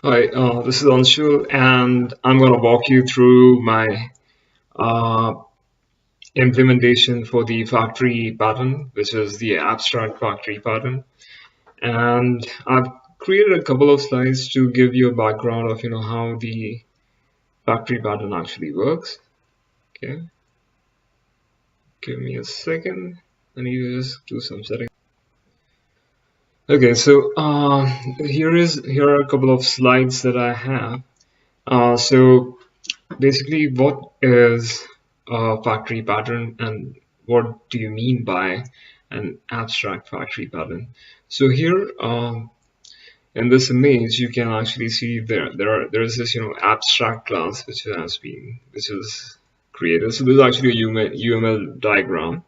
Hi, this is Anshu, and I'm going to walk you through my uh, implementation for the factory pattern, which is the abstract factory pattern. And I've created a couple of slides to give you a background of how the factory pattern actually works. Okay, give me a second. I need to just do some settings. Okay, so here are a couple of slides that I have. So basically, what is a factory pattern and what do you mean by an abstract factory pattern? So here, in this image, you can actually see there is this abstract class which is created. So this is actually a UML diagram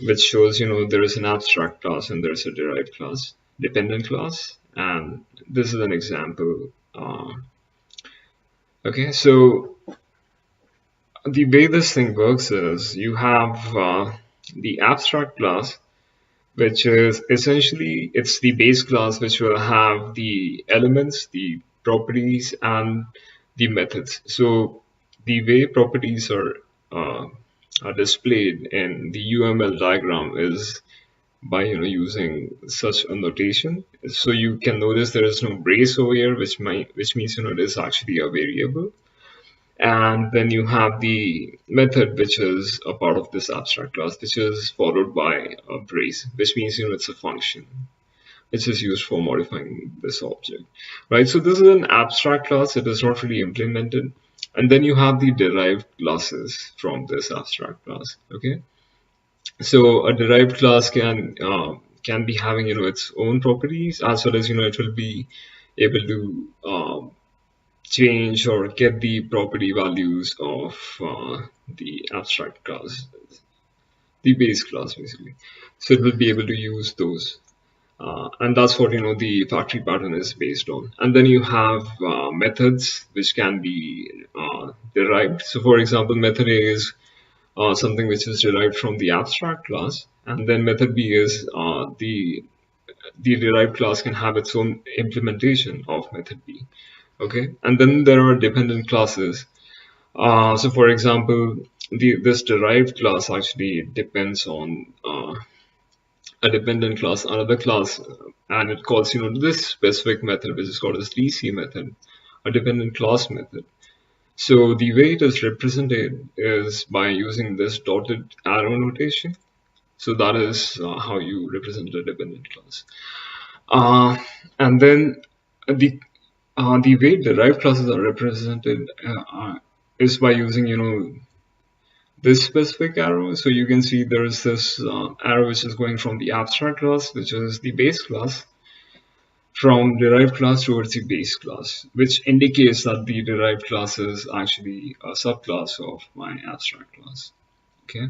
which shows there is an abstract class and there is a derived class, dependent class, and this is an example. Okay, so the way this thing works is you have the abstract class, which is essentially it's the base class which will have the elements, the properties, and the methods. So the way properties are displayed in the UML diagram is by using such a notation. So you can notice there is no brace over here, which means it is actually a variable, and then you have the method which is a part of this abstract class, which is followed by a brace, which means it's a function which is used for modifying this object, right? So this is an abstract class, it is not really implemented. And then you have the derived classes from this abstract class. Okay, so a derived class can be having its own properties, as well as it will be able to change or get the property values of the abstract class, the base class basically. So it will be able to use those. And that's what the factory pattern is based on. And then you have methods which can be derived. So for example, method A is something which is derived from the abstract class, and then method B is the derived class can have its own implementation of method B. Okay, and then there are dependent classes. So for example, this derived class actually depends on a dependent class, another class, and it calls this specific method, which is called as DC method, a dependent class method. So the way it is represented is by using this dotted arrow notation. So that is how you represent a dependent class. And then the way derived classes are represented is by using this specific arrow. So you can see there is this arrow which is going from the abstract class, which is the base class, from derived class towards the base class, which indicates that the derived class is actually a subclass of my abstract class. Okay,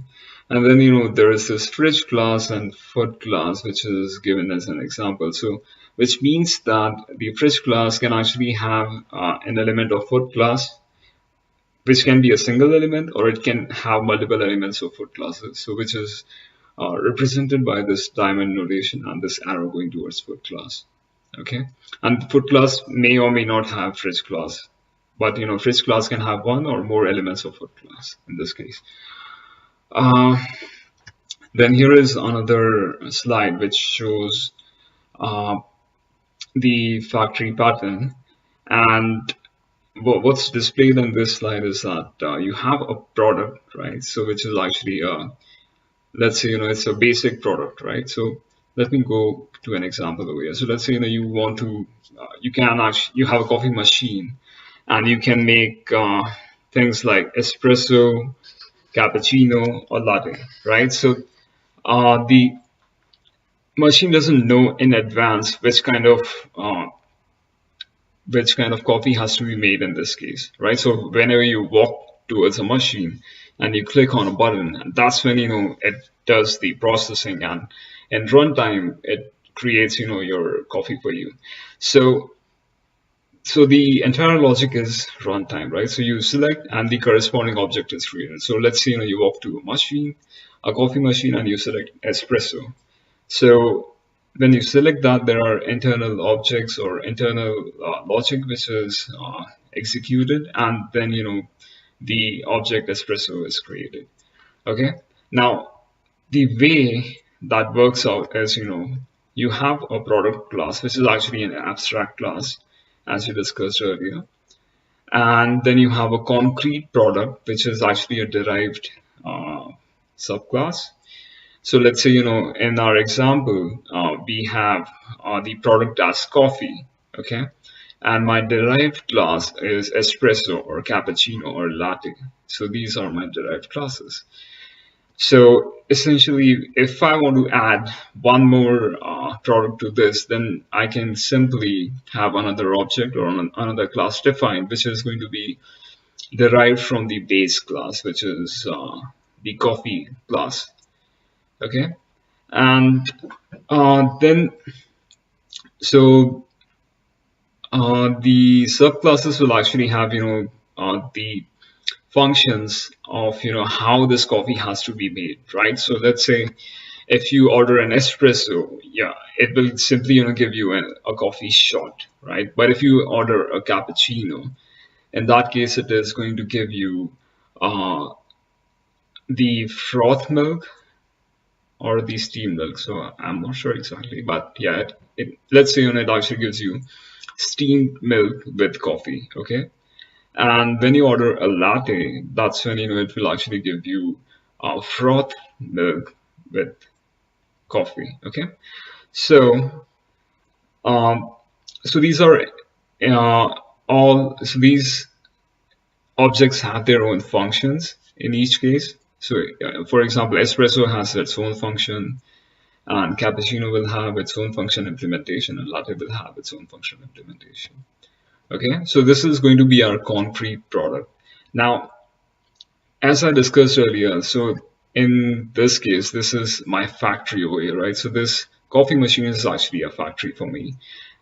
and then there is this fridge class and food class, which is given as an example. So which means that the fridge class can actually have an element of food class, which can be a single element, or it can have multiple elements of food classes. So which is represented by this diamond notation and this arrow going towards food class. Okay, and food class may or may not have fridge class, but fridge class can have one or more elements of food class in this case. Uh, then here is another slide which shows uh, the factory pattern, and what's displayed in this slide is that you have a product, right? So which is actually let's say it's a basic product, right? So let me go to an example over here. So let's say you want to you can actually you have a coffee machine, and you can make things like espresso, cappuccino, or latte, right? So the machine doesn't know in advance which kind of coffee has to be made in this case, right? So whenever you walk towards a machine and you click on a button, that's when it does the processing, and in runtime it creates your coffee for you. So the entire logic is runtime, right? So you select and the corresponding object is created. So let's say you walk to a machine, a coffee machine, and you select espresso. So when you select that, there are internal objects or internal logic which is executed, and then the object espresso is created. Okay, now the way that works out is, you have a product class which is actually an abstract class, as we discussed earlier, and then you have a concrete product which is actually a derived subclass. So let's say, in our example, we have the product as coffee, okay? And my derived class is espresso or cappuccino or latte. So these are my derived classes. So essentially, if I want to add one more product to this, then I can simply have another object or another class defined, which is going to be derived from the base class, which is the coffee class. Okay, and then so the subclasses will actually have the functions of how this coffee has to be made, right? So let's say if you order an espresso, yeah, it will simply give you a coffee shot, right? But if you order a cappuccino, in that case it is going to give you the froth milk or the steam milk. So I'm not sure exactly, but yeah, let's say it actually gives you steamed milk with coffee. Okay, and when you order a latte, that's when it will actually give you froth milk with coffee. Okay, so so these are these objects have their own functions in each case. So for example, espresso has its own function, and cappuccino will have its own function implementation, and latte will have its own function implementation. Okay, so this is going to be our concrete product. Now, as I discussed earlier, so in this case, this is my factory over here, right? So this coffee machine is actually a factory for me.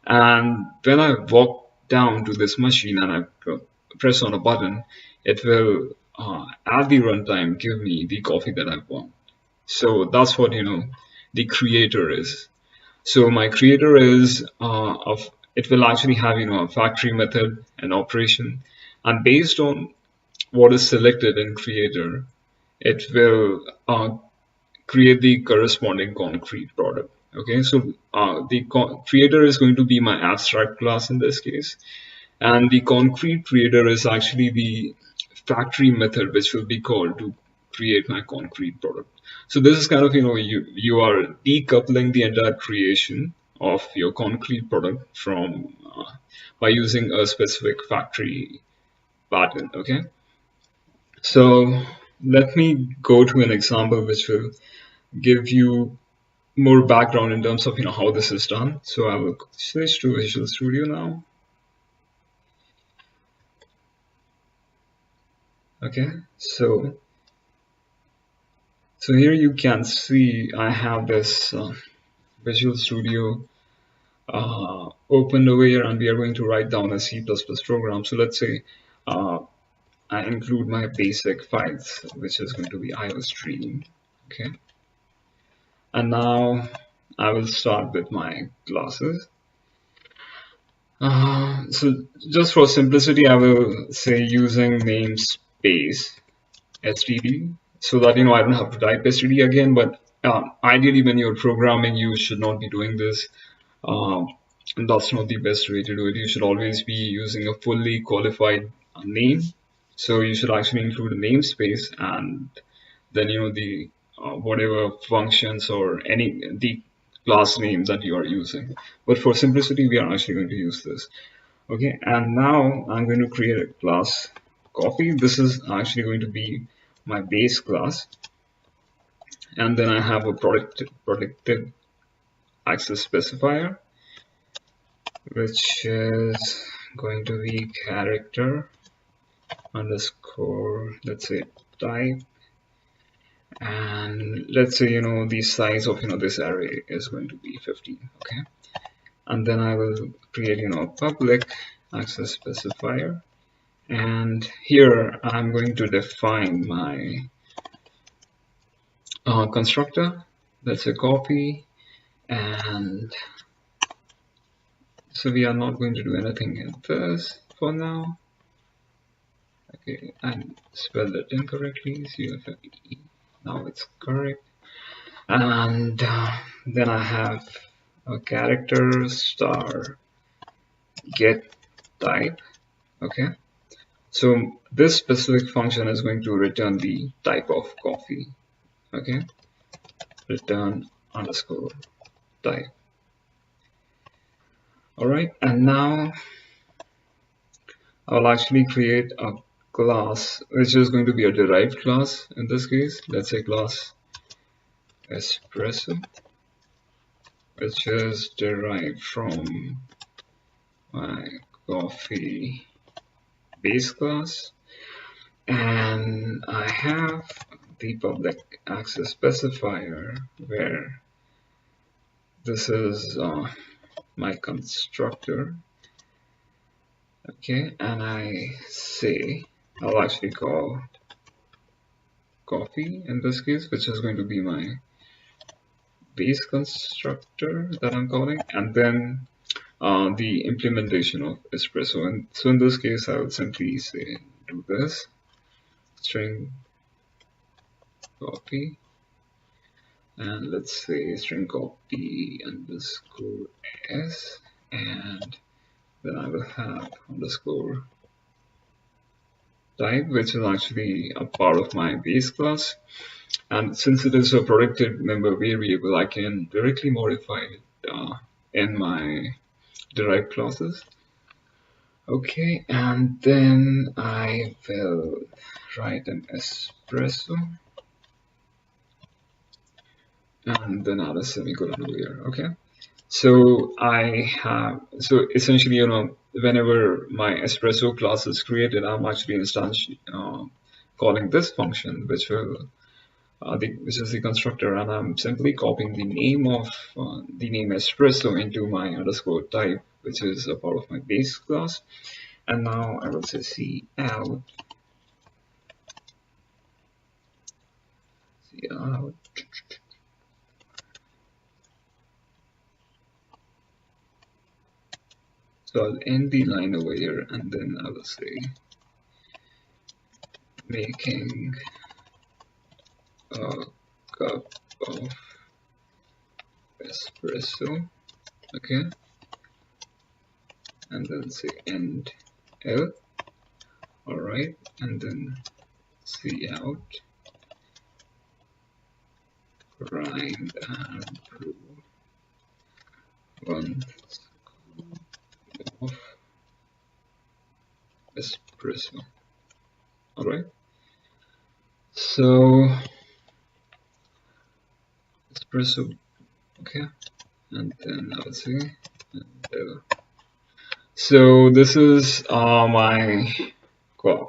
And when I walk down to this machine and I press on a button, it will, at the runtime, give me the coffee that I want. So that's what, the creator is. So my creator is it will actually have a factory method and operation, and based on what is selected in creator, it will create the corresponding concrete product. Okay, so the creator is going to be my abstract class in this case, and the concrete creator is actually the factory method which will be called to create my concrete product. So this is kind of, you are decoupling the entire creation of your concrete product from by using a specific factory pattern. Okay, so let me go to an example which will give you more background in terms of how this is done. So I will switch to Visual Studio now. Okay, so here you can see I have this Visual Studio opened over here, and we are going to write down a C++ program. So let's say I include my basic files, which is going to be iostream. Okay, and now I will start with my classes. So just for simplicity, I will say using namespace std, so that I don't have to type std again. But ideally, when you're programming, you should not be doing this. And that's not the best way to do it. You should always be using a fully qualified name. So you should actually include a namespace, and then the whatever functions or the class name that you are using. But for simplicity, we are actually going to use this. Okay, and now I'm going to create a class coffee. This is actually going to be my base class, and then I have a protected access specifier, which is going to be character underscore, let's say, type, and let's say the size of this array is going to be 15. Okay, and then I will create a public access specifier, and here I'm going to define my constructor. That's a copy, And so we are not going to do anything in this for now. Okay, I spelled it incorrectly, CFFE. Now it's correct. And then I have a character star get type. Okay, so this specific function is going to return the type of coffee. Okay, return underscore type. Alright, and now I'll actually create a class which is going to be a derived class in this case. Let's say class espresso, which is derived from my coffee base class, and I have the public access specifier where this is my constructor. Okay, and I say I'll actually call coffee in this case, which is going to be my base constructor that I'm calling, and then the implementation of espresso. And so in this case, I would simply say do this string copy, and let's say string copy underscore s, and then I will have underscore type, which is actually a part of my base class. And since it is a protected member variable, I can directly modify it in my derived classes. Okay, and then I will write an espresso, and then add a semicolon over here. Okay, so essentially, whenever my espresso class is created, I'm actually calling this function, which is the constructor, and I'm simply copying the name of the name espresso into my underscore type, which is a part of my base class. And now I will say cout. So I'll end the line over here, and then I will say making a cup of espresso. Okay, and then say end L. Alright, and then cout grind and brew 1 scoop of espresso. Alright, so espresso, okay, and then I'll say so this is my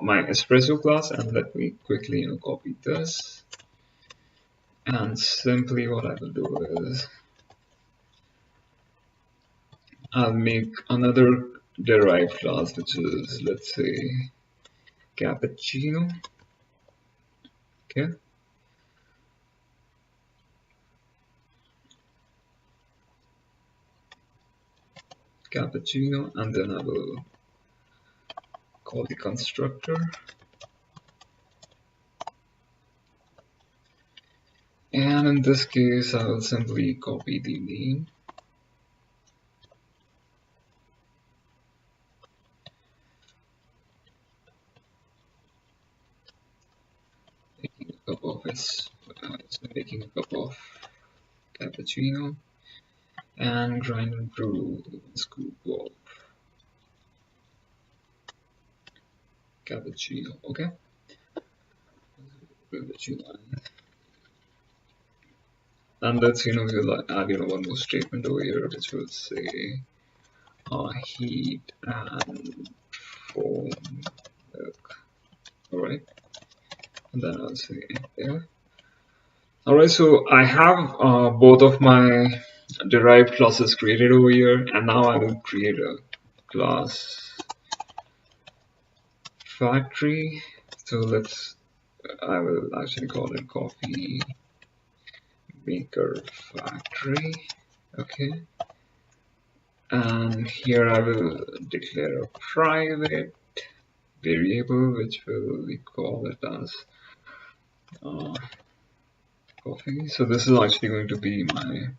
espresso class, and let me quickly copy this, and simply what I will do is I'll make another derived class, which is, let's say, cappuccino. Okay, cappuccino, and then I will call the constructor, and in this case I will simply copy the name, making a cup of cappuccino, and grind and brew 1 scoop of cappuccino. Okay, and let's we'll add one more statement over here, which will say heat and foam milk. Alright, and then I'll say there. Alright, so I have both of my derived classes created over here, and now I will create a class factory. So I will actually call it coffee maker factory. Okay, and here I will declare a private variable which will we call it as uh, coffee. So this is actually going to be my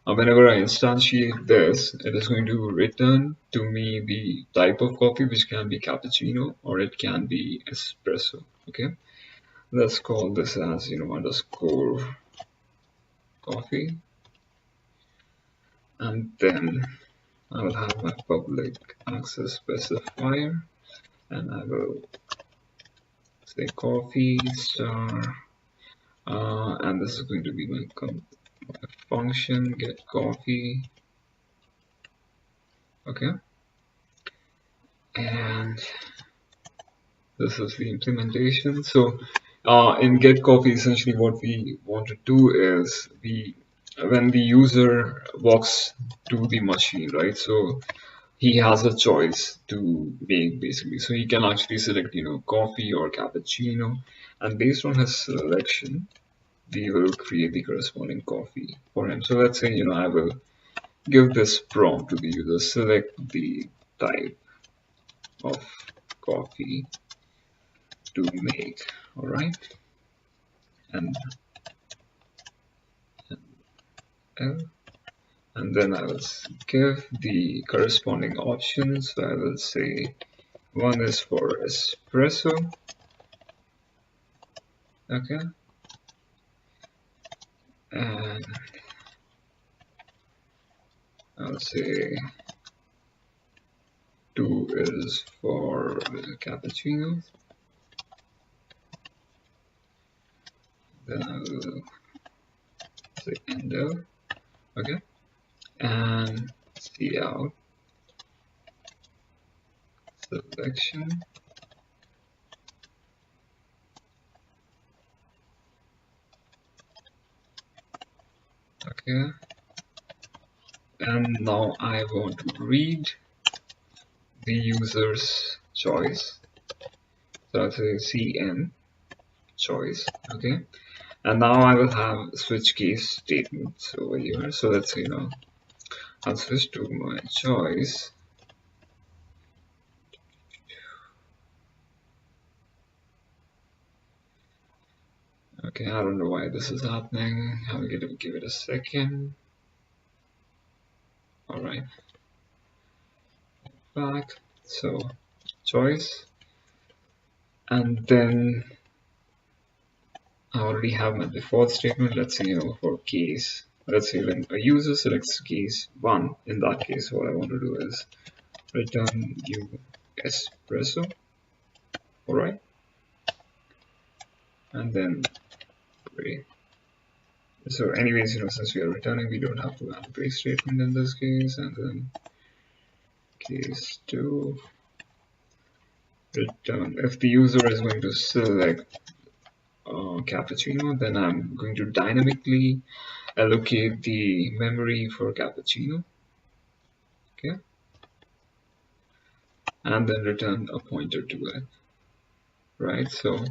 whenever I instantiate this, it is going to return to me the type of coffee, which can be cappuccino or it can be espresso. Okay, let's call this as underscore coffee, and then I will have my public access specifier, and I will say coffee star, and this is going to be my function get coffee. Okay, and this is the implementation. So in get coffee, essentially what we want to do is when the user walks to the machine, right? So he has a choice to make basically. So he can actually select, coffee or cappuccino, and based on his selection, we will create the corresponding coffee for him. So let's say, I will give this prompt to the user, select the type of coffee to make, all right, and and then I will give the corresponding options. So I will say one is for espresso, okay, and I'll say two is for cappuccino. Then I will say enter, okay, and see out selection. Okay, and now I want to read the user's choice. So I'll say cn choice, okay, and now I will have switch case statements over here. So let's say I'll switch to my choice. Okay, I don't know why this is happening. I'm going to give it a second. All right, back. So choice, and then I already have my default statement. Let's say for case, let's say when a user selects case 1, in that case what I want to do is return you espresso, all right, and then break. So anyways, since we are returning, we don't have to have a break statement in this case, and then case 2 return. If the user is going to select cappuccino, then I'm going to dynamically allocate the memory for cappuccino, okay, and then return a pointer to it, right? So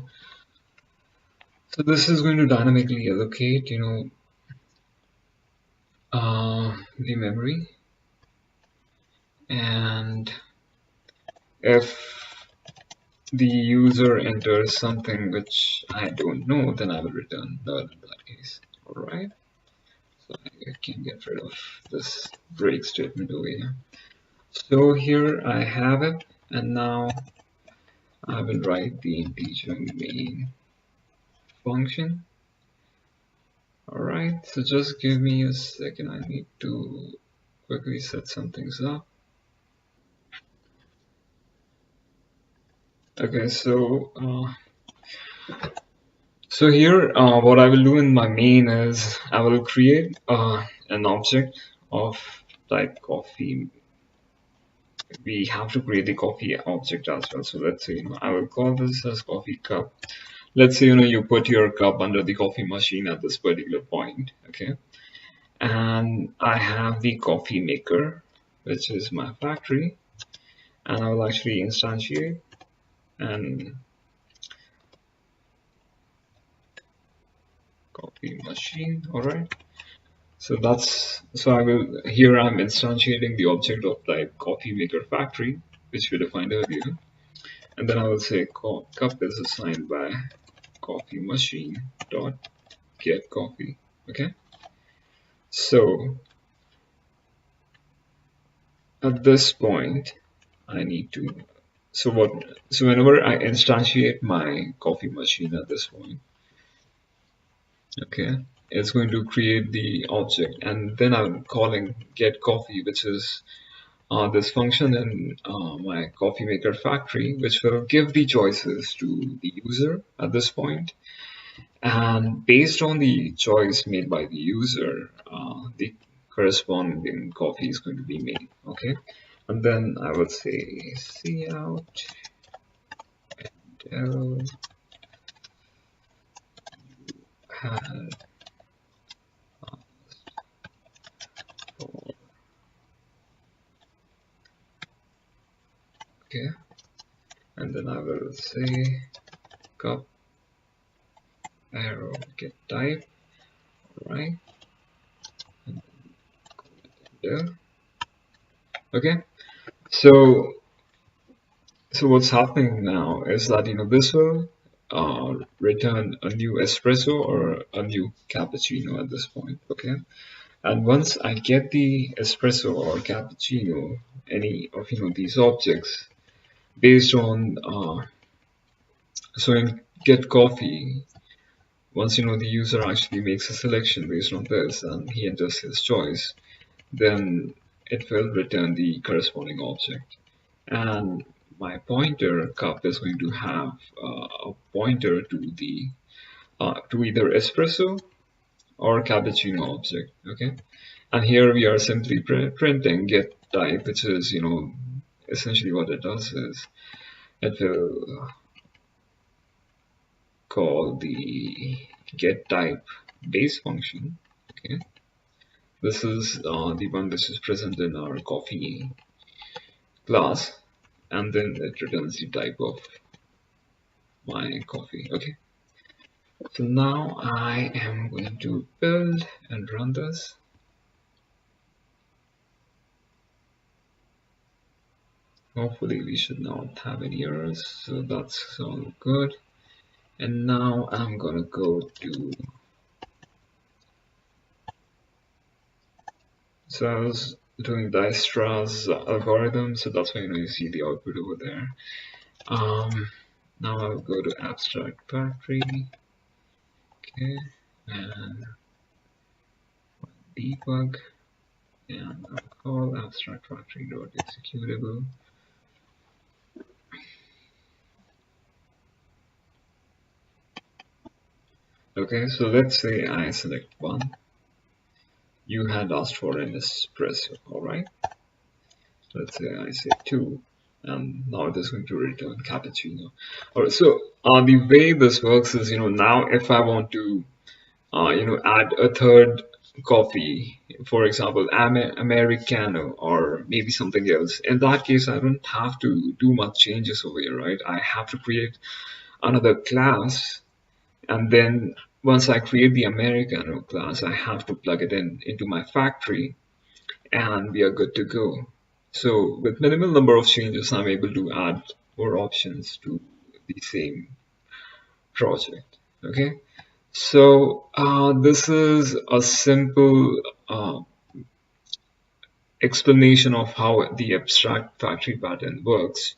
this is going to dynamically allocate the memory, and if the user enters something which I don't know, then I will return null in that case. Alright, so I can get rid of this break statement over here. So here I have it, and now I will write the integer main function. Alright, so just give me a second, I need to quickly set some things up. Okay, so here what I will do in my main is I will create an object of type coffee. We have to create the coffee object as well. So let's say I will call this as coffee cup. Let's say you put your cup under the coffee machine at this particular point, okay, and I have the coffee maker, which is my factory, and I will actually instantiate and coffee machine. All right, So I will here I'm instantiating the object of type coffee maker factory, which we defined earlier, and then I will say cup is assigned by coffee machine dot get coffee. Okay, so at this point I need to so whenever I instantiate my coffee machine at this point, okay, it's going to create the object, and then I'm calling get coffee, which is this function in my coffee maker factory, which will give the choices to the user at this point. And based on the choice made by the user, the corresponding coffee is going to be made. Okay, and then I would say cout del had okay, and then I will say cup arrow get type, right? Yeah. Okay, so what's happening now is that this will return a new espresso or a new cappuccino at this point. Okay, and once I get the espresso or cappuccino, any of these objects based on so in get coffee, once the user actually makes a selection based on this and he enters his choice, then it will return the corresponding object. And my pointer cup is going to have a pointer to the to either espresso or cappuccino object. Okay, and here we are simply printing get type, which is essentially what it does is it will call the get type base function. Okay, this is the one which is present in our coffee class, and then it returns the type of my coffee. Okay, so now I am going to build and run this. Hopefully we should not have any errors, so that's all good. And now I'm gonna go to, so I was doing Dijkstra's algorithm, so that's why you see the output over there. Now I'll go to abstract factory, okay, and debug, and I'll call abstract factory dot executable. Okay, so let's say I select one. You had asked for an espresso, alright? Let's say I say 2, and now it is going to return cappuccino. Alright, so the way this works is, now if I want to, add a third coffee, for example, Americano or maybe something else, in that case, I don't have to do much changes over here, right? I have to create another class, and then once I create the Americano class, I have to plug it into my factory, and we are good to go. So with minimal number of changes, I'm able to add more options to the same project. Okay, so this is a simple explanation of how the abstract factory pattern works.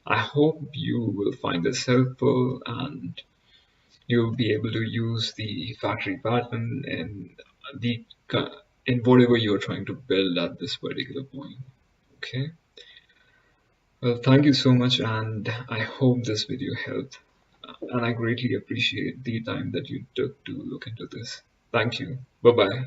I hope you will find this helpful, and you'll be able to use the factory pattern in whatever you're trying to build at this particular point. Okay, well, thank you so much, and I hope this video helped, and I greatly appreciate the time that you took to look into this. Thank you. Bye bye.